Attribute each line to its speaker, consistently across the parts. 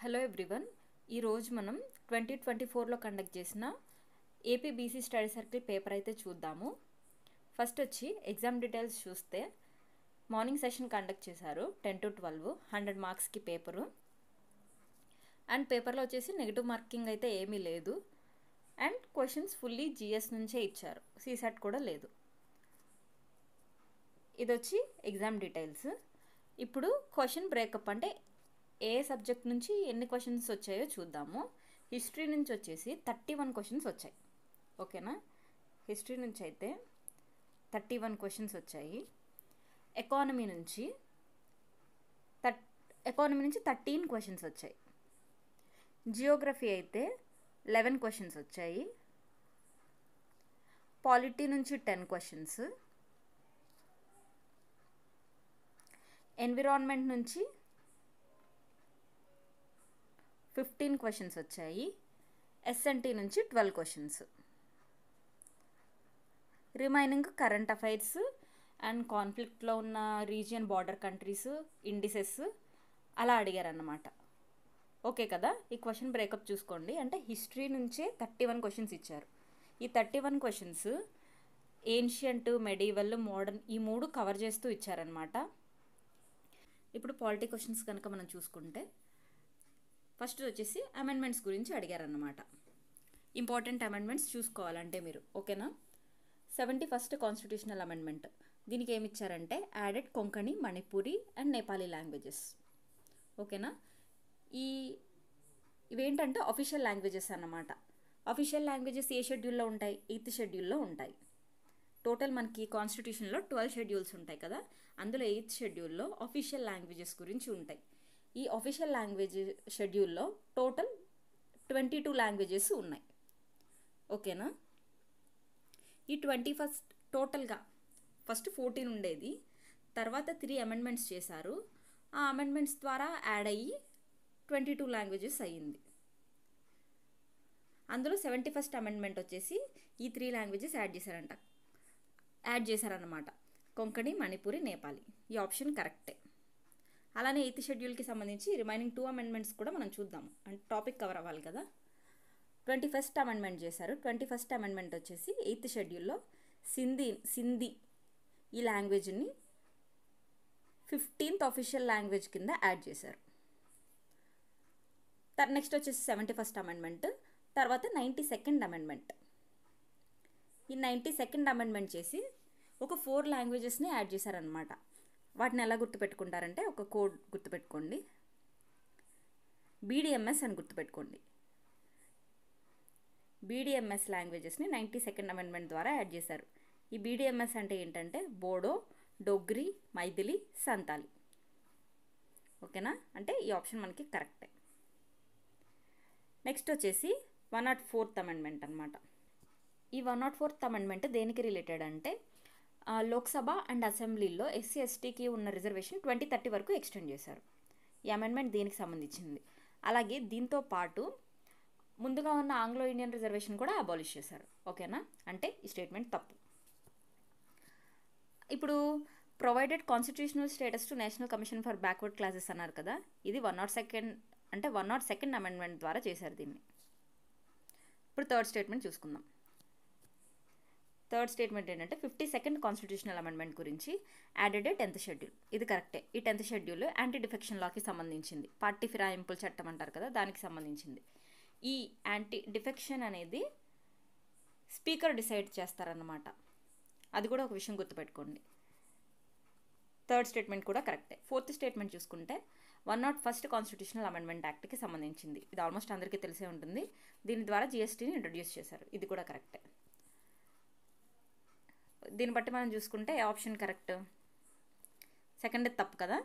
Speaker 1: Hello everyone, ఈరోజు మనం 2024లో conduct చేసిన AP BC study circle paper అయితే చూద్దాము. ఫస్ట్ వచ్చి ఎగ్జామ్ డీటెయిల్స్ చూస్తే మార్నింగ్ సెషన్ కండక్ట్ చేశారు 10 to 12 100 మార్క్స్కి పేపరు. అండ్ పేపర్లో వచ్చేసి నెగిటివ్ మార్కింగ్ అయితే ఏమీ లేదు. అండ్ క్వశ్చన్స్ ఫుల్లీ జిఎస్ నుంచే ఇచ్చారు, సీసెట్ కూడా లేదు. ఇది వచ్చి ఎగ్జామ్ డీటెయిల్స్. ఇప్పుడు క్వశ్చన్ బ్రేకప్ అంటే ఏ సబ్జెక్ట్ నుంచి ఎన్ని క్వశ్చన్స్ వచ్చాయో చూద్దాము. హిస్టరీ నుంచి వచ్చేసి 31 క్వశ్చన్స్ వచ్చాయి. ఓకేనా, హిస్టరీ నుంచి అయితే 31 క్వశ్చన్స్ వచ్చాయి. ఎకానమీ నుంచి 13 క్వశ్చన్స్ వచ్చాయి. జియోగ్రఫీ అయితే 11 క్వశ్చన్స్ వచ్చాయి. పాలిటీ నుంచి 10 క్వశ్చన్స్. ఎన్విరాన్మెంట్ నుంచి 15 క్వశ్చన్స్ వచ్చాయి. ఎస్ఎన్టీ నుంచి 12 questions. Remaining current affairs and కాన్ఫ్లిక్ట్లో ఉన్న రీజియన్, బార్డర్ కంట్రీస్, ఇండిసెస్ అలా అడిగారన్నమాట. ఓకే కదా, ఈ క్వశ్చన్ బ్రేకప్ చూసుకోండి. అంటే హిస్టరీ నుంచే 31 క్వశ్చన్స్ ఇచ్చారు. ఈ 31 క్వశ్చన్స్ ఏన్షియంట్, మెడీవల్, మోడర్న్ ఈ మూడు కవర్ చేస్తూ ఇచ్చారనమాట. ఇప్పుడు పాలిటీ క్వశ్చన్స్ కనుక మనం చూసుకుంటే ఫస్ట్ వచ్చేసి అమెండ్మెంట్స్ గురించి అడిగారన్నమాట. ఇంపార్టెంట్ అమెండ్మెంట్స్ చూసుకోవాలంటే మీరు, ఓకేనా. 71st కాన్స్టిట్యూషనల్ అమెండ్మెంట్, దీనికి ఏమి ఇచ్చారంటే added Konkani, Manipuri and Nepali languages. ఓకేనా, ఇవేంటంటే అఫీషియల్ లాంగ్వేజెస్ అన్నమాట. అఫీషియల్ లాంగ్వేజెస్ ఏ షెడ్యూల్లో ఉంటాయి? 8th షెడ్యూల్లో ఉంటాయి. టోటల్ మనకి కాన్స్టిట్యూషన్లో 12 షెడ్యూల్స్ ఉంటాయి కదా, అందులో 8th షెడ్యూల్లో అఫీషియల్ లాంగ్వేజెస్ గురించి ఉంటాయి. ఈ అఫీషియల్ లాంగ్వేజ్ షెడ్యూల్లో టోటల్ 22 లాంగ్వేజెస్ ఉన్నాయి. ఓకేనా, ఈ 21st టోటల్గా ఫస్ట్ 14 ఉండేది, తర్వాత 3 అమెండ్మెంట్స్ చేశారు. ఆ అమెండ్మెంట్స్ ద్వారా యాడ్ అయ్యి 22 లాంగ్వేజెస్ అయ్యింది. అందులో 71st అమెండ్మెంట్ వచ్చేసి ఈ 3 లాంగ్వేజెస్ యాడ్ చేశారన్నమాట. కొంకణి, మణిపూరి, నేపాలి. ఈ ఆప్షన్ కరెక్టే. అలానే 8th షెడ్యూల్కి సంబంధించి రిమైనింగ్ 2 అమెండ్మెంట్స్ కూడా మనం చూద్దాము, అంటే టాపిక్ కవర్ అవ్వాలి కదా. 21st అమెండ్మెంట్ చేశారు. 21st అమెండ్మెంట్ వచ్చేసి 8th షెడ్యూల్లో సింధీ ఈ లాంగ్వేజ్ని 15th అఫీషియల్ లాంగ్వేజ్ కింద యాడ్ చేశారు. నెక్స్ట్ వచ్చేసి 71st అమెండ్మెంట్, తర్వాత 92nd అమెండ్మెంట్. ఈ 92nd అమెండ్మెంట్ చేసి ఒక 4 లాంగ్వేజెస్ని యాడ్ చేశారనమాట. వాటిని ఎలా గుర్తుపెట్టుకుంటారంటే ఒక కోడ్ గుర్తుపెట్టుకోండి, బీడిఎంఎస్ అని గుర్తుపెట్టుకోండి. బీడిఎంఎస్ లాంగ్వేజెస్ని 92nd అమెండ్మెంట్ ద్వారా యాడ్ చేశారు. ఈ బీడిఎంఎస్ అంటే ఏంటంటే బోడో, డోగ్రి, మైథిలి, సంతాలి. ఓకేనా, అంటే ఈ ఆప్షన్ మనకి కరెక్టే. నెక్స్ట్ వచ్చేసి 104th అమెండ్మెంట్ అనమాట. ఈ 104th అమెండ్మెంట్ దేనికి రిలేటెడ్ అంటే లోక్సభ అండ్ అసెంబ్లీలో ఎస్సీ ఎస్టీకి ఉన్న రిజర్వేషన్ 2030 వరకు ఎక్స్టెండ్ చేశారు. ఈ అమెండ్మెంట్ దీనికి సంబంధించింది. అలాగే దీంతో పాటు ముందుగా ఉన్న ఆంగ్లో ఇండియన్ రిజర్వేషన్ కూడా అబాలిష్ చేశారు. ఓకేనా, అంటే ఈ స్టేట్మెంట్ తప్పు. ఇప్పుడు provided constitutional status to national commission for backward classes అన్నారు కదా, ఇది 102nd అమెండ్మెంట్ ద్వారా చేశారు దీన్ని. ఇప్పుడు థర్డ్ స్టేట్మెంట్ చూసుకుందాం. థర్డ్ స్టేట్మెంట్ ఏంటంటే 52nd కాన్స్టిట్యూషనల్ అమెండ్మెంట్ గురించి యాడెడ్ 10th షెడ్యూల్. ఇది కరెక్టే. ఈ 10th షెడ్యూల్ యాంటీ డిఫెక్షన్ లాకి సంబంధించింది, పార్టీ ఫిరాయింపుల చట్టం అంటారు కదా, దానికి సంబంధించింది. ఈ యాంటీ డిఫెక్షన్ అనేది స్పీకర్ డిసైడ్ చేస్తారన్నమాట. అది కూడా ఒక విషయం గుర్తుపెట్టుకోండి. థర్డ్ స్టేట్మెంట్ కూడా కరెక్టే. ఫోర్త్ స్టేట్మెంట్ చూసుకుంటే 101st కాన్స్టిట్యూషనల్ అమెండ్మెంట్ యాక్ట్కి సంబంధించింది. ఇది ఆల్మోస్ట్ అందరికీ తెలిసే ఉంటుంది. దీని ద్వారా జిఎస్టీని ఇంట్రొడ్యూస్ చేశారు. ఇది కూడా కరెక్టే. దీన్ని బట్టి మనం చూసుకుంటే ఆప్షన్ కరెక్ట్. సెకండ్ తప్పు కదా,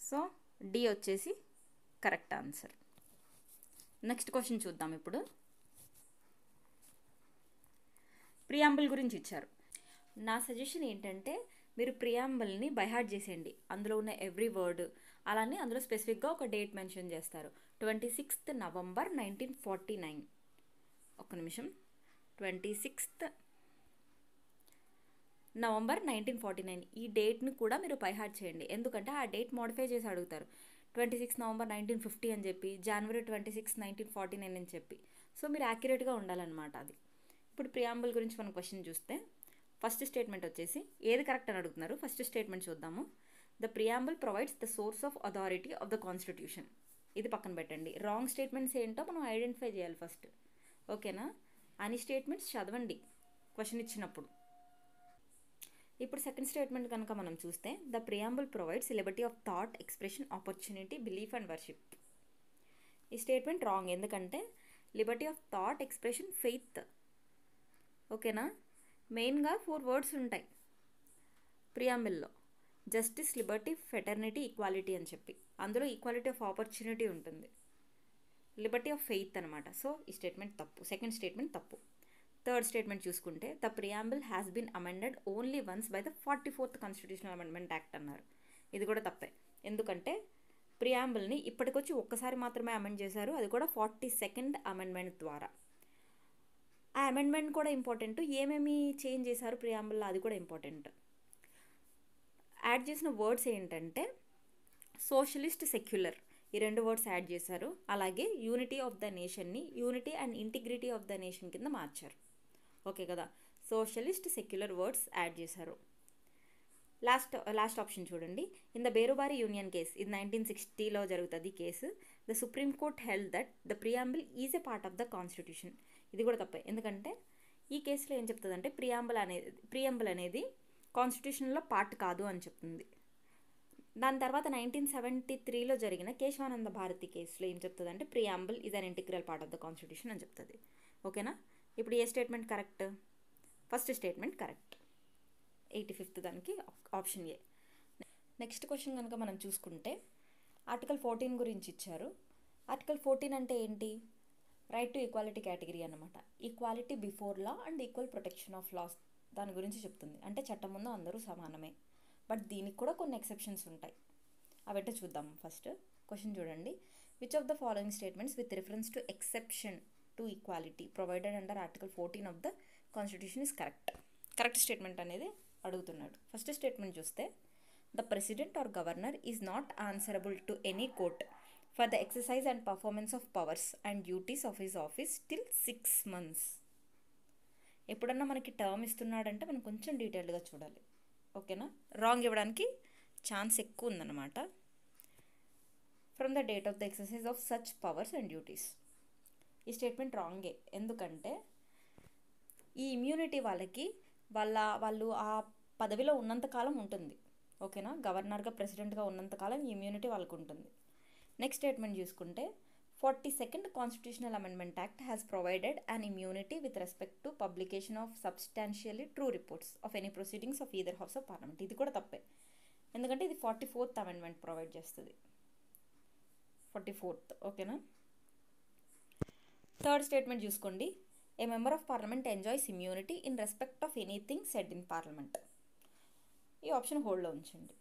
Speaker 1: సో డి వచ్చేసి కరెక్ట్ ఆన్సర్. నెక్స్ట్ క్వశ్చన్ చూద్దాం. ఇప్పుడు ప్రియాంబుల్ గురించి ఇచ్చారు. నా సజెషన్ ఏంటంటే మీరు ప్రియాంబుల్ని బైహార్ట్ చేసేయండి. అందులో ఉన్న ఎవ్రీ వర్డ్, అలానే అందులో స్పెసిఫిక్గా ఒక డేట్ మెన్షన్ చేస్తారు, 26th November 1949. ఒక్క నిమిషం, 26th నవంబర్ 1949. ఈ డేట్ని కూడా మీరు బైహార్ట్ చేయండి, ఎందుకంటే ఆ డేట్ మోడిఫై చేసి అడుగుతారు. 26 నవంబర్ 1950 అని చెప్పి, జనవరి 26 1949 అని చెప్పి. సో మీరు యాక్యురేట్గా ఉండాలన్నమాట అది. ఇప్పుడు ప్రియాంబుల్ గురించి మనం క్వశ్చన్ చూస్తే ఫస్ట్ స్టేట్మెంట్ వచ్చేసి ఏది కరెక్ట్ అని అడుగుతున్నారు. ఫస్ట్ స్టేట్మెంట్ చూద్దాము. The preamble provides the source of authority of the constitution. ఇది పక్కన పెట్టండి. రాంగ్ స్టేట్మెంట్స్ ఏంటో మనం ఐడెంటిఫై చేయాలి ఫస్ట్. ఓకేనా? అన్ని స్టేట్మెంట్స్ చదవండి క్వశ్చన్ ఇచ్చినప్పుడు. ఇప్పుడు సెకండ్ స్టేట్మెంట్ కనుక మనం చూస్తే the preamble provides liberty of thought, expression, opportunity, belief and worship. ఈ స్టేట్మెంట్ రాంగ్, ఎందుకంటే liberty of thought, expression, faith. ఓకేనా? మెయిన్గా 4 వర్డ్స్ ఉంటాయి ప్రియాంబుల్లో. జస్టిస్, లిబర్టీ, ఫెటర్నిటీ, ఈక్వాలిటీ అని చెప్పి. అందులో ఈక్వాలిటీ ఆఫ్ ఆపర్చునిటీ ఉంటుంది, లిబర్టీ ఆఫ్ ఫెయిత్ అనమాట. సో ఈ స్టేట్మెంట్ తప్పు, సెకండ్ స్టేట్మెంట్ తప్పు. థర్డ్ స్టేట్మెంట్ చూసుకుంటే the preamble has been amended only once by the 44th constitutional amendment act అన్నారు. ఇది కూడా తప్పే, ఎందుకంటే ప్రియాంబుల్ని ఇప్పటికొచ్చి ఒక్కసారి మాత్రమే అమెండ్ చేశారు, అది కూడా 42nd అమెండ్మెంట్ ద్వారా. ఆ అమెండ్మెంట్ కూడా ఇంపార్టెంట్. ఏమేమి చేంజ్ చేశారు ప్రియాంబుల్లో అది కూడా ఇంపార్టెంట్. యాడ్ చేసిన వర్డ్స్ ఏంటంటే సోషలిస్ట్, సెక్యులర్, ఈ 2 వర్డ్స్ యాడ్ చేశారు. అలాగే యూనిటీ ఆఫ్ ద నేషన్ని unity and integrity of the nation కింద మార్చారు. ఓకే కదా? సోషలిస్ట్, సెక్యులర్ వర్డ్స్ యాడ్ చేశారు. లాస్ట్ ఆప్షన్ చూడండి. In the Berubari union case, ఇది 1960లో జరుగుతుంది case. The supreme court held that the preamble is a part of the constitution. ఇది కూడా తప్పే, ఎందుకంటే ఈ కేసులో ఏం చెప్తుందంటే ప్రియాంబుల్ అనేది కాన్స్టిట్యూషన్లో పార్ట్ కాదు అని చెప్తుంది. దాని తర్వాత 1973లో జరిగిన కేశవానంద భారతి కేసులో ఏం చెప్తుందంటే preamble is an integral part of the constitution అని చెప్తుంది. ఓకేనా? ఇప్పుడు ఏ statement correct? First statement correct, 85th దానికి ఆప్షన్ ఏ. నెక్స్ట్ క్వశ్చన్ కనుక మనం చూసుకుంటే ఆర్టికల్ 14 గురించి ఇచ్చారు. ఆర్టికల్ 14 అంటే ఏంటి? రైట్ టు ఈక్వాలిటీ కేటగిరీ అన్నమాట. Equality before law and equal protection of laws, దాని గురించి చెప్తుంది. అంటే చట్టం ముందు అందరూ సమానమే, బట్ దీనికి కూడా కొన్ని ఎక్సెప్షన్స్ ఉంటాయి. అవేంటో చూద్దాం. ఫస్ట్ క్వశ్చన్ చూడండి. Which of the following statements with reference to exception to equality provided under article 14 of the constitution is correct? Correct statement అనేది అడుగుతున్నాడు. ఫస్ట్ స్టేట్మెంట్ చూస్తే the president or governor is not answerable to any court for the exercise and performance of powers and duties of his office till 6 months. ఎప్పుడన్నా మనకి term ఇస్తున్నాడంటే మనం కొంచెం డీటెయిల్డ్గా చూడాలి. ఓకేనా? రాంగ్ ఇవ్వడానికి ఛాన్స్ ఎక్కువ ఉందన్నమాట. From the date of the exercise of such powers and duties. ఈ స్టేట్మెంట్ రాంగే, ఎందుకంటే ఈ ఇమ్యూనిటీ వాళ్ళు ఆ పదవిలో ఉన్నంతకాలం ఉంటుంది. ఓకేనా? గవర్నర్గా, ప్రెసిడెంట్గా ఉన్నంతకాలం ఈ ఇమ్యూనిటీ వాళ్ళకు ఉంటుంది. నెక్స్ట్ స్టేట్మెంట్ చూసుకుంటే 42nd constitutional amendment act has provided an immunity with respect to publication of substantially true reports of any proceedings of either house of parliament. ఇది కూడా తప్పే, ఎందుకంటే ఇది 44th అమెండ్మెంట్ ప్రొవైడ్ చేస్తుంది. 44th. ఓకేనా? థర్డ్ స్టేట్మెంట్ చూసుకోండి. A member of parliament enjoys immunity in respect of anything said in parliament. ఈ option హోల్డ్లో ఉంచండి.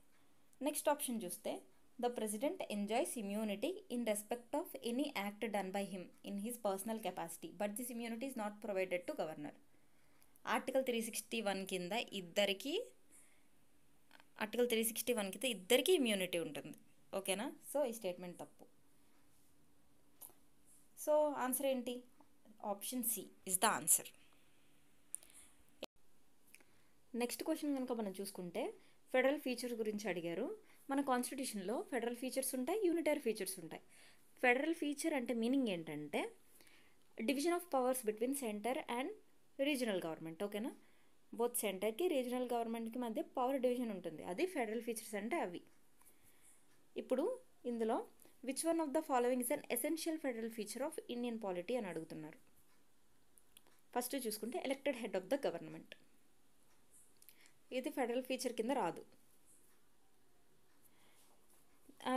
Speaker 1: నెక్స్ట్ ఆప్షన్ చూస్తే the president enjoys immunity in respect of any act done by him in his personal capacity but this immunity is not provided to governor. Article 361 కింద ఇద్దరికి immunity ఉంటుంది. ఓకేనా? So ఈ statement తప్పు. So answer ఏంటి? Option C is the answer. Next question కనుక మనం చూసుకుంటే ఫెడరల్ ఫీచర్స్ గురించి అడిగారు. మన కాన్స్టిట్యూషన్లో ఫెడరల్ ఫీచర్స్ ఉంటాయి, యూనిటరీ ఫీచర్స్ ఉంటాయి. ఫెడరల్ ఫీచర్ అంటే మీనింగ్ ఏంటంటే division of powers between centre and regional government. ఓకేనా? బోత్ సెంటర్కి, రీజనల్ గవర్నమెంట్కి మధ్య పవర్ డివిజన్ ఉంటుంది. అది ఫెడరల్ ఫీచర్స్ అంటే అవి. ఇప్పుడు ఇందులో which one of the following is an essential federal feature of Indian polity అని అడుగుతున్నారు. ఫస్ట్ చూసుకుంటే elected head of the government. ఇది ఫెడరల్ ఫీచర్ కింద రాదు.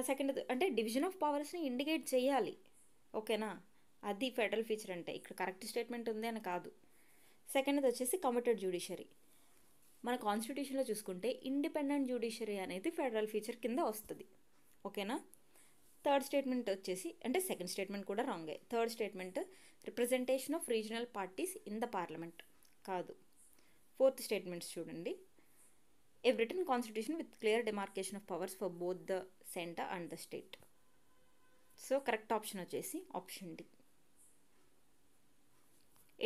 Speaker 1: సెకండ్ అంటే డివిజన్ ఆఫ్ పవర్స్ని ఇండికేట్ చేయాలి. ఓకేనా? అది ఫెడరల్ ఫీచర్ అంటే. ఇక్కడ కరెక్ట్ స్టేట్మెంట్ ఉంది అని కాదు. సెకండ్ది వచ్చేసి కమిటెడ్ జ్యుడిషియరీ. మన కాన్స్టిట్యూషన్లో చూసుకుంటే ఇండిపెండెంట్ జ్యుడిషియరీ అనేది ఫెడరల్ ఫీచర్ కింద వస్తుంది. ఓకేనా? థర్డ్ స్టేట్మెంట్ వచ్చేసి అంటే సెకండ్ స్టేట్మెంట్ కూడా రాంగే. Third statement representation of regional parties in the parliament కాదు. ఫోర్త్ స్టేట్మెంట్స్ చూడండి. A written constitution with clear demarcation of powers for both the center and the state. So correct option వచ్చేసి option D.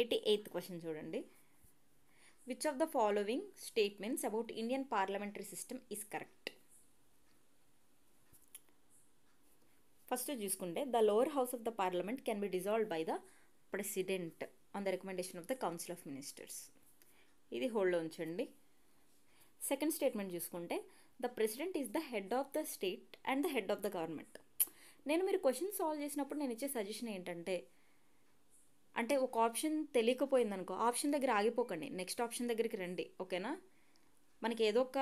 Speaker 1: 88th question చూడండి. Which of the following statements about Indian parliamentary system is correct? First చూసుకుంటే the lower house of the parliament can be dissolved by the president on the recommendation of the council of ministers. ఇది హోల్డ్లో ఉంచండి. Second statement చూసుకుంటే the president is the head of the state and the head of the government. నేను మీరు question solve చేసినప్పుడు నేను ఇచ్చే suggestion ఏంటంటే, అంటే ఒక ఆప్షన్ తెలియకపోయింది అనుకో, ఆప్షన్ దగ్గర ఆగిపోకండి, నెక్స్ట్ ఆప్షన్ దగ్గరికి రండి, ఓకేనా? మనకి ఏదో ఒక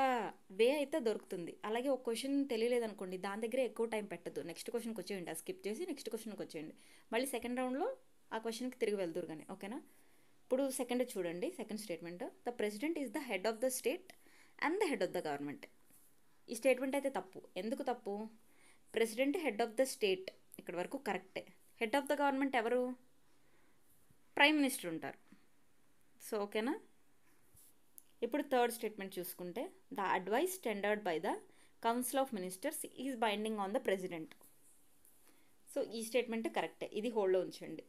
Speaker 1: వే అయితే దొరుకుతుంది. అలాగే ఒక క్వశ్చన్ తెలియలేదనుకోండి, దాని దగ్గర ఎక్కువ టైం పెట్టద్దు, నెక్స్ట్ క్వశ్చన్కి వచ్చేయండి, అది స్కిప్ చేసి నెక్స్ట్ క్వశ్చన్కి వచ్చేయండి, మళ్ళీ సెకండ్ రౌండ్లో ఆ క్వశ్చన్కి తిరిగి వెళ్తురు కానీ, ఓకేనా? ఇప్పుడు సెకండ్ చూడండి, second statement, the president is the head of the state and the head of the government. ఈ స్టేట్మెంట్ అయితే తప్పు. ఎందుకు తప్పు? President head of the state ఇక్కడ వరకు కరెక్టే. హెడ్ ఆఫ్ ద గవర్నమెంట్ ఎవరు? ప్రైమ్ మినిస్టర్ ఉంటారు. సో ఓకేనా? ఇప్పుడు థర్డ్ స్టేట్మెంట్ చూసుకుంటే the advice tendered by the council of ministers is binding on the president. So ఈ స్టేట్మెంట్ కరెక్టే, ఇది హోల్డ్లో ఉంచండి.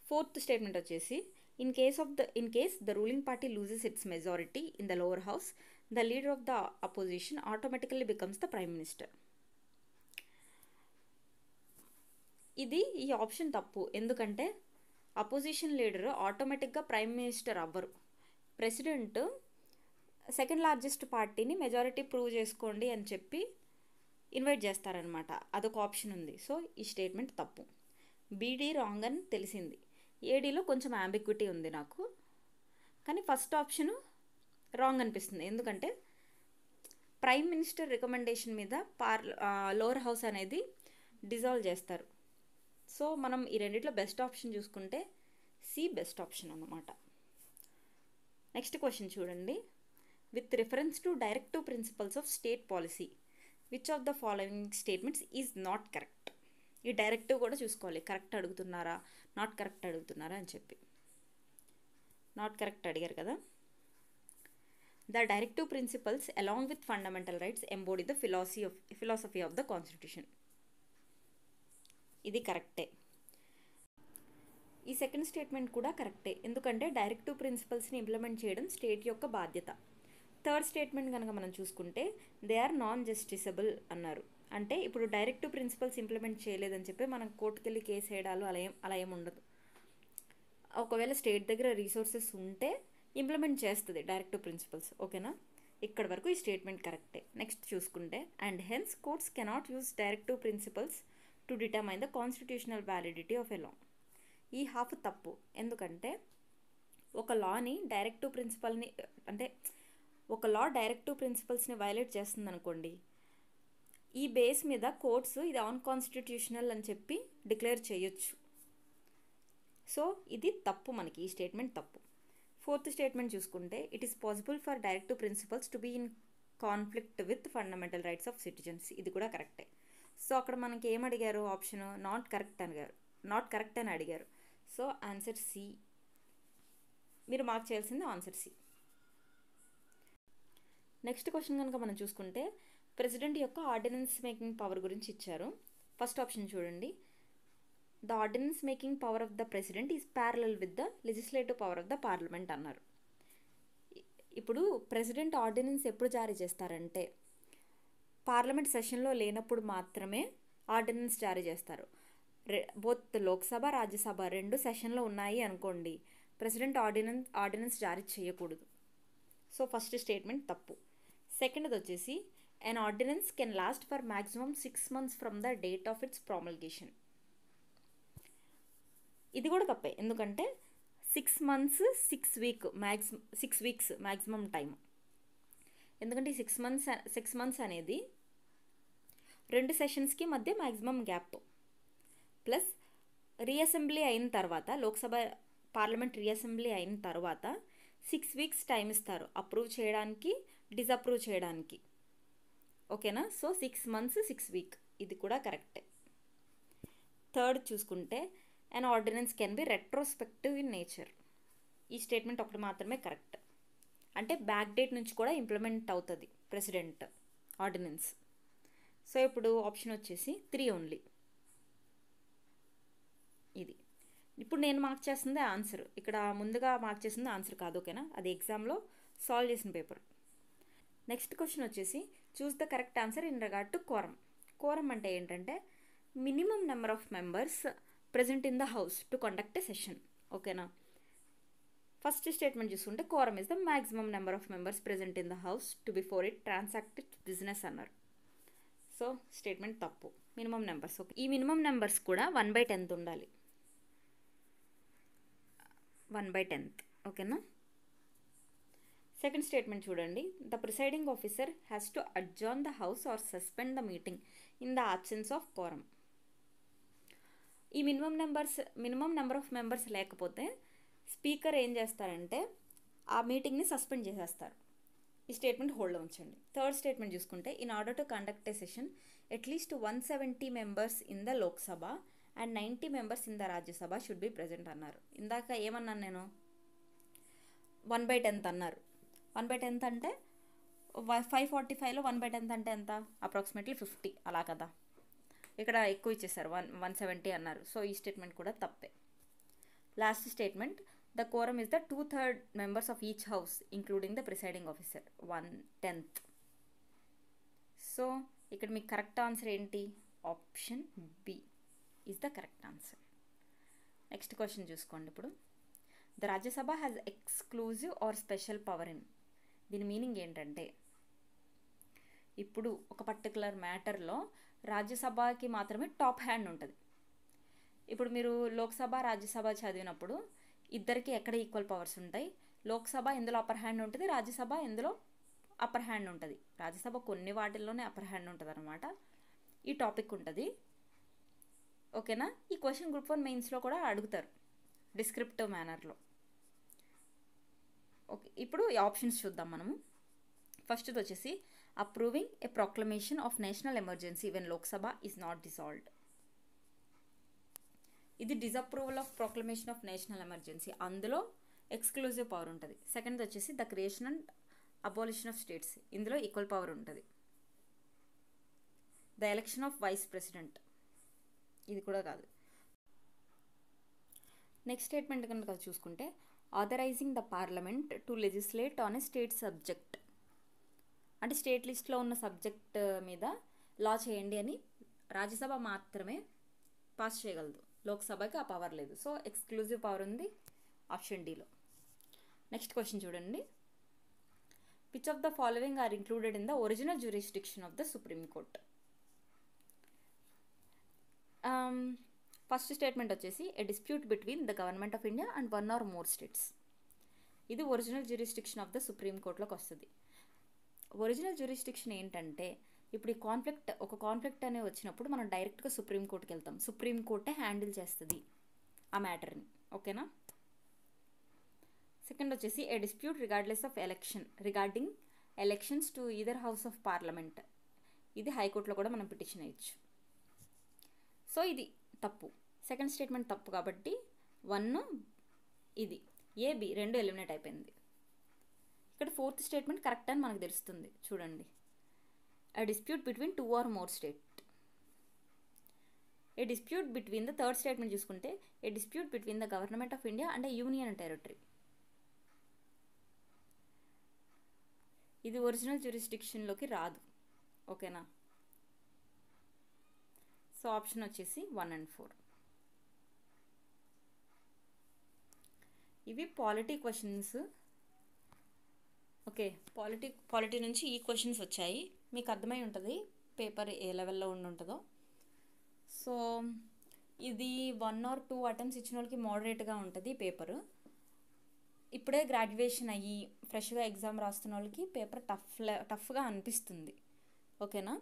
Speaker 1: ఫోర్త్ స్టేట్మెంట్ వచ్చేసి in case the ruling party loses it's majority in the lower house, the leader of the opposition automatically becomes the prime minister. ఇది ఈ option తప్పు. ఎందుకంటే అపోజిషన్ లీడర్ ఆటోమేటిక్గా ప్రైమ్ మినిస్టర్ అవ్వరు. ప్రెసిడెంట్ సెకండ్ లార్జెస్ట్ పార్టీని majority prove చేసుకోండి అని చెప్పి ఇన్వైట్ చేస్తారనమాట, అదొక ఆప్షన్ ఉంది. సో ఈ స్టేట్మెంట్ తప్పు. బీడీ రాంగ్ అని తెలిసింది. ఏడీలో కొంచెం అంబిగ్విటీ ఉంది నాకు, కానీ ఫస్ట్ ఆప్షను రాంగ్ అనిపిస్తుంది. ఎందుకంటే ప్రైమ్ మినిస్టర్ రికమెండేషన్ మీద లోవర్ హౌస్ అనేది డిజాల్వ్ చేస్తారు. సో మనం ఈ రెండిట్లో బెస్ట్ ఆప్షన్ చూసుకుంటే సి బెస్ట్ ఆప్షన్ అన్నమాట. నెక్స్ట్ క్వశ్చన్ చూడండి. With reference to directive principles of state policy which of the following statements is not correct? ఈ డైరెక్టివ్ కూడా చూసుకోవాలి, కరెక్ట్ అడుగుతున్నారా నాట్ కరెక్ట్ అడుగుతున్నారా అని చెప్పి. నాట్ కరెక్ట్ అడిగారు కదా. The directive principles along with fundamental rights embody the philosophy of the constitution. ఇది కరెక్టే. ఈ సెకండ్ స్టేట్మెంట్ కూడా కరెక్టే, ఎందుకంటే డైరెక్టివ్ ప్రిన్సిపల్స్ని ఇంప్లిమెంట్ చేయడం స్టేట్ యొక్క బాధ్యత. థర్డ్ స్టేట్మెంట్ కనుక మనం చూసుకుంటే దే ఆర్ నాన్ జస్టిసబుల్ అన్నారు. అంటే ఇప్పుడు డైరెక్టివ్ ప్రిన్సిపల్స్ ఇంప్లిమెంట్ చేయలేదని చెప్పి మనం కోర్టుకు వెళ్ళి కేసు వేయడాలు అలా ఏం ఉండదు. ఒకవేళ స్టేట్ దగ్గర రీసోర్సెస్ ఉంటే ఇంప్లిమెంట్ చేస్తుంది డైరెక్టివ్ ప్రిన్సిపల్స్, ఓకేనా? ఇక్కడ వరకు ఈ స్టేట్మెంట్ కరెక్టే. నెక్స్ట్ చూసుకుంటే and hence courts cannot use directive principles to determine the constitutional validity of a law. ఈ హాఫ్ తప్పు. ఎందుకంటే ఒక లాని డైరెక్టివ్ ప్రిన్సిపల్ని, అంటే ఒక లా డైరెక్టివ్ ప్రిన్సిపల్స్ని వైలేట్ చేస్తుంది అనుకోండి, ఈ బేస్ మీద కోర్ట్స్ ఇది అన్కాన్స్టిట్యూషనల్ అని చెప్పి డిక్లేర్ చేయొచ్చు. సో ఇది తప్పు, మనకి ఈ స్టేట్మెంట్ తప్పు. ఫోర్త్ స్టేట్మెంట్ చూసుకుంటే it is possible for directive principles to be in conflict with fundamental rights of citizens. ఇది కూడా కరెక్టే. సో అక్కడ మనకి ఏం అడిగారు? ఆప్షన్ నాట్ కరెక్ట్ అని అడిగారు. So answer C. మీరు మార్క్ చేయాల్సింది ఆన్సర్ సి. నెక్స్ట్ క్వశ్చన్ కనుక మనం చూసుకుంటే ప్రెసిడెంట్ యొక్క ఆర్డినెన్స్ మేకింగ్ పవర్ గురించి ఇచ్చారు. ఫస్ట్ ఆప్షన్ చూడండి. The ordinance making power of the president is parallel with the legislative power of the parliament అన్నారు. ఇప్పుడు ప్రెసిడెంట్ ఆర్డినెన్స్ ఎప్పుడు జారీ చేస్తారంటే పార్లమెంట్ సెషన్లో లేనప్పుడు మాత్రమే ఆర్డినెన్స్ జారీ చేస్తారు. బోత్ లోక్సభ రాజ్యసభ రెండు సెషన్లో ఉన్నాయి అనుకోండి, ప్రెసిడెంట్ ఆర్డినెన్స్ జారీ చేయకూడదు. సో ఫస్ట్ స్టేట్మెంట్ తప్పు. సెకండ్ది వచ్చేసి an ordinance can last for maximum 6 months from the date of its promulgation. ఇది కూడా తప్పే. ఎందుకంటే 6 months 6 weeks మ్యాక్సిమం టైం. ఎందుకంటే ఈ 6 months అనేది రెండు సెషన్స్కి మధ్య మ్యాక్సిమం గ్యాప్. ప్లస్ రీఅసెంబ్లీ అయిన తర్వాత, లోక్సభ పార్లమెంట్ రీఅసెంబ్లీ అయిన తర్వాత 6 weeks టైం ఇస్తారు అప్రూవ్ చేయడానికి, డిసప్రూవ్ చేయడానికి, ఓకేనా? సో 6 months 6 weeks, ఇది కూడా కరెక్టే. థర్డ్ చూసుకుంటే an ordinance can be retrospective in nature. ఈ స్టేట్మెంట్ ఒకటి మాత్రమే కరెక్ట్. అంటే బ్యాక్ డేట్ నుంచి కూడా ఇంప్లిమెంట్ అవుతుంది ప్రెసిడెంట్ ఆర్డినెన్స్. సో ఇప్పుడు ఆప్షన్ వచ్చేసి 3 ఓన్లీ. ఇది ఇప్పుడు నేను మార్క్ చేస్తుంది ఆన్సర్, ఇక్కడ ముందుగా మార్క్ చేసింది ఆన్సర్ కాదు, ఓకేనా? అది ఎగ్జామ్లో సాల్వ్ చేసిన పేపర్. నెక్స్ట్ క్వశ్చన్ వచ్చేసి choose the correct answer in regard to quorum. Quorum అంటే ఏంటంటే minimum number of members present in the house to conduct a session, ఓకేనా? ఫస్ట్ స్టేట్మెంట్ చూసుకుంటే quorum is the maximum number of members present in the house to before it transact business అన్నారు. So statement తప్పు. Minimum numbers, okay. ఈ minimum numbers కూడా 1/10 ఉండాలి, 1/10, ఓకేనా? Second statement చూడండి, the presiding officer has to అడ్జార్న్ the house or suspend the meeting in the absence of quorum. ఈ minimum number of members లేకపోతే speaker ఏం చేస్తారంటే ఆ మీటింగ్ని సస్పెండ్ చేసేస్తారు. ఈ స్టేట్మెంట్ హోల్డ్లో ఉంచండి. థర్డ్ స్టేట్మెంట్ చూసుకుంటే in order to conduct a session at least 170 members in the Lok Sabha and 90 members in the Rajya Sabha should be present అన్నారు. ఇందాక ఏమన్నాను నేను? 1/10 అన్నారు. 1/10 అంటే 545లో 1/10 అంటే ఎంత? అప్రాక్సిమేట్లీ 50 అలా కదా. ఇక్కడ ఎక్కువ ఇచ్చేసారు, 170 అన్నారు. సో ఈ స్టేట్మెంట్ కూడా తప్పే. Last statement the quorum is the 2/3 members of each house including the presiding officer 1/10. So ఇక్కడ మీకు కరెక్ట్ ఆన్సర్ ఏంటి? Option B is the correct answer. Next question చూసుకోండి. ఇప్పుడు the Rajya Sabha has exclusive or special power in. దీని meaning ఏంటంటే ఇప్పుడు ఒక particular మ్యాటర్లో రాజ్యసభకి మాత్రమే టాప్ హ్యాండ్ ఉంటుంది. ఇప్పుడు మీరు లోక్సభ రాజ్యసభ చదివినప్పుడు ఇద్దరికి ఎక్కడ ఈక్వల్ పవర్స్ ఉంటాయి? లోక్సభ ఎందులో అప్పర్ హ్యాండ్ ఉంటుంది, రాజ్యసభ ఎందులో అప్పర్ హ్యాండ్ ఉంటుంది. రాజ్యసభ కొన్ని వాటిల్లోనే అప్పర్ హ్యాండ్ ఉంటుంది అనమాట. ఈ టాపిక్ ఉంటుంది, ఓకేనా? ఈ క్వశ్చన్ గ్రూప్ 1 మెయిన్స్లో కూడా అడుగుతారు డిస్క్రిప్టివ్ మేనర్లో. ఓకే, ఇప్పుడు ఈ ఆప్షన్స్ చూద్దాం మనము. ఫస్ట్ది వచ్చేసి approving a proclamation of national emergency when Lok Sabha is not dissolved. ఇది disapproval of proclamation of national emergency, అందులో ఎక్స్క్లూజివ్ పవర్ ఉంటుంది. సెకండ్ వచ్చేసి the creation and abolition of states, ఇందులో ఈక్వల్ పవర్ ఉంటుంది. The election of vice president, ఇది కూడా కాదు. Next statement కనుక చూసుకుంటే authorising the parliament to legislate on a state subject, అంటే స్టేట్ లిస్ట్లో ఉన్న సబ్జెక్ట్ మీద లా చేయండి అని రాజ్యసభ మాత్రమే పాస్ చేయగలదు, లోక్సభకి ఆ పవర్ లేదు. సో ఎక్స్క్లూజివ్ పవర్ ఉంది ఆప్షన్ డిలో. నెక్స్ట్ క్వశ్చన్ చూడండి, which of the following are included in the original jurisdiction of the supreme court. First statement వచ్చేసి a dispute between the government of India and 1 or more states. ఇది original jurisdiction of the supreme కోర్ట్లోకి వస్తుంది. Original jurisdiction ఏంటంటే ఇప్పుడు ఈ conflict అనే వచ్చినప్పుడు మనం డైరెక్ట్గా సుప్రీంకోర్టుకి వెళ్తాం, సుప్రీంకోర్టే హ్యాండిల్ చేస్తుంది ఆ మ్యాటర్ని, ఓకేనా? సెకండ్ వచ్చేసి a dispute regarding elections to either house of parliament. ఇది హైకోర్టులో కూడా మనం పిటిషన్ వేయచ్చు. సో ఇది తప్పు, సెకండ్ స్టేట్మెంట్ తప్పు కాబట్టి 1 ఇది ఏబి 2 ఎలిమినేట్ అయిపోయింది. ఇక్కడ ఫోర్త్ స్టేట్మెంట్ కరెక్ట్ అని మనకు తెలుస్తుంది, చూడండి. A dispute between 2 or more state. A dispute between the third statement చూసుకుంటే a dispute between the government of India and a union territory. ఇది ఒరిజినల్ జ్యూరిస్డిక్షన్లోకి రాదు, ఓకేనా? సో ఆప్షన్ వచ్చేసి 1 and 4. ఇవి పాలిటీ క్వశ్చన్స్, ఓకే. పాలిటీ నుంచి ఈ questions వచ్చాయి, మీకు అర్థమై ఉంటుంది పేపర్ ఏ లెవెల్లో ఉంటుందో. సో ఇది 1 or 2 అటెంప్ట్స్ ఇచ్చిన వాళ్ళకి మోడరేట్గా ఉంటుంది పేపర్. ఇప్పుడే గ్రాడ్యుయేషన్ అయ్యి ఫ్రెష్గా ఎగ్జామ్ రాస్తున్న వాళ్ళకి పేపర్ టఫ్గా అనిపిస్తుంది, ఓకేనా?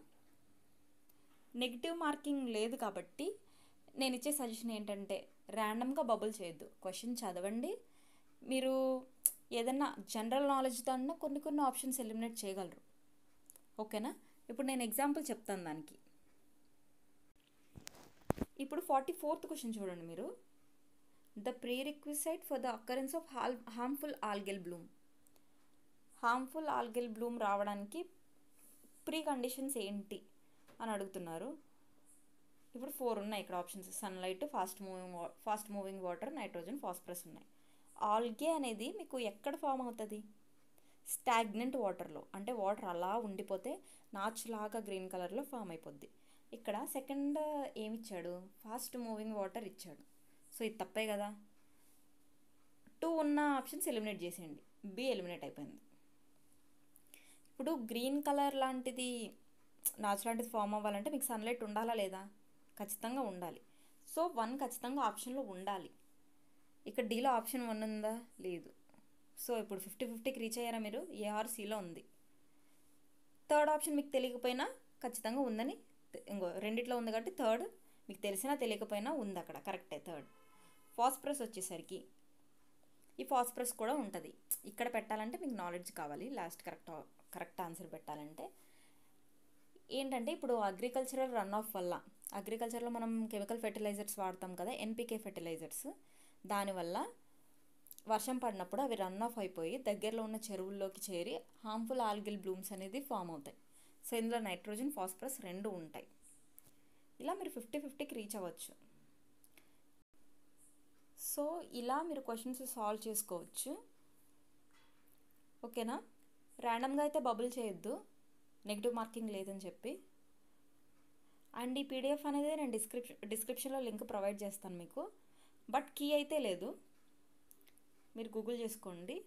Speaker 1: నెగిటివ్ మార్కింగ్ లేదు కాబట్టి నేను ఇచ్చే సజెషన్ ఏంటంటే ర్యాండమ్గా బబుల్ చేయొద్దు, క్వశ్చన్ చదవండి. మీరు ఏదన్నా జనరల్ నాలెడ్జ్తో అన్నా కొన్ని ఆప్షన్స్ ఎలిమినేట్ చేయగలరు, ఓకేనా? ఇప్పుడు నేను ఎగ్జాంపుల్ చెప్తాను దానికి. ఇప్పుడు 44th క్వశ్చన్ చూడండి మీరు. The prerequisite for the occurrence of harmful algal bloom. Harmful algal bloom రావడానికి ప్రీ కండిషన్స్ ఏంటి అని అడుగుతున్నారు. ఇప్పుడు 4 ఉన్నాయి ఇక్కడ options. Sunlight, fast moving water, nitrogen, phosphorus ఉన్నాయి. ఆల్గే అనేది మీకు ఎక్కడ ఫామ్ అవుతుంది? స్టాగ్నెంట్ వాటర్లో, అంటే వాటర్ అలా ఉండిపోతే నాచులాగా గ్రీన్ కలర్లో ఫామ్ అయిపోద్ది. ఇక్కడ సెకండ్ ఏమిచ్చాడు? ఫాస్ట్ మూవింగ్ వాటర్ ఇచ్చాడు. సో ఇది తప్పే కదా. 2 ఉన్న ఆప్షన్స్ ఎలిమినేట్ చేసేయండి. బి ఎలిమినేట్ అయిపోయింది. ఇప్పుడు గ్రీన్ కలర్ లాంటిది, నాచు లాంటిది ఫామ్ అవ్వాలంటే మీకు సన్లైట్ ఉండాలా లేదా? ఖచ్చితంగా ఉండాలి. సో 1 ఖచ్చితంగా ఆప్షన్లో ఉండాలి. ఇక్కడ డీలో ఆప్షన్ 1 ఉందా? లేదు. సో ఇప్పుడు 50-50కి రీచ్ అయ్యారా మీరు? ఏ ఆర్ సిలో ఉంది. థర్డ్ ఆప్షన్ మీకు తెలియకపోయినా ఖచ్చితంగా ఉందని, ఇంకో రెండిట్లో ఉంది కాబట్టి థర్డ్ మీకు తెలిసినా తెలియకపోయినా ఉంది అక్కడ, కరెక్టే థర్డ్. ఫాస్ఫరస్ వచ్చేసరికి ఈ ఫాస్ఫరస్ కూడా ఉంటుంది. ఇక్కడ పెట్టాలంటే మీకు నాలెడ్జ్ కావాలి. లాస్ట్ కరెక్ట్ ఆన్సర్ పెట్టాలంటే ఏంటంటే, ఇప్పుడు అగ్రికల్చరల్ రన్ ఆఫ్ వల్ల, అగ్రికల్చర్లో మనం కెమికల్ ఫెర్టిలైజర్స్ వాడతాం కదా, ఎన్పికే ఫెర్టిలైజర్స్, దానివల్ల వర్షం పడినప్పుడు అవి రన్ ఆఫ్ అయిపోయి దగ్గరలో ఉన్న చెరువుల్లోకి చేరి హార్మ్ఫుల్ ఆల్గిల్ బ్లూమ్స్ అనేది ఫామ్ అవుతాయి. సో ఇందులో నైట్రోజన్, ఫాస్ఫరస్ 2 ఉంటాయి. ఇలా మీరు 50-50కి రీచ్ అవ్వచ్చు. సో ఇలా మీరు క్వశ్చన్స్ సాల్వ్ చేసుకోవచ్చు. ఓకేనా? ర్యాండమ్గా అయితే బబుల్ చేయొద్దు, నెగిటివ్ మార్కింగ్ లేదని చెప్పి. అండ్ ఈ పీడిఎఫ్ అనేది నేను డిస్క్రిప్షన్లో లింక్ ప్రొవైడ్ చేస్తాను మీకు. బట్ కీ అయితే లేదు, మీరు గూగుల్ చేసుకోండి.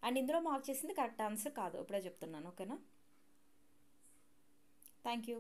Speaker 1: అండ్ ఇందులో మార్క్ చేసింది కరెక్ట్ ఆన్సర్ కాదు, ఇప్పుడే చెప్తున్నాను. ఓకేనా? Thank you.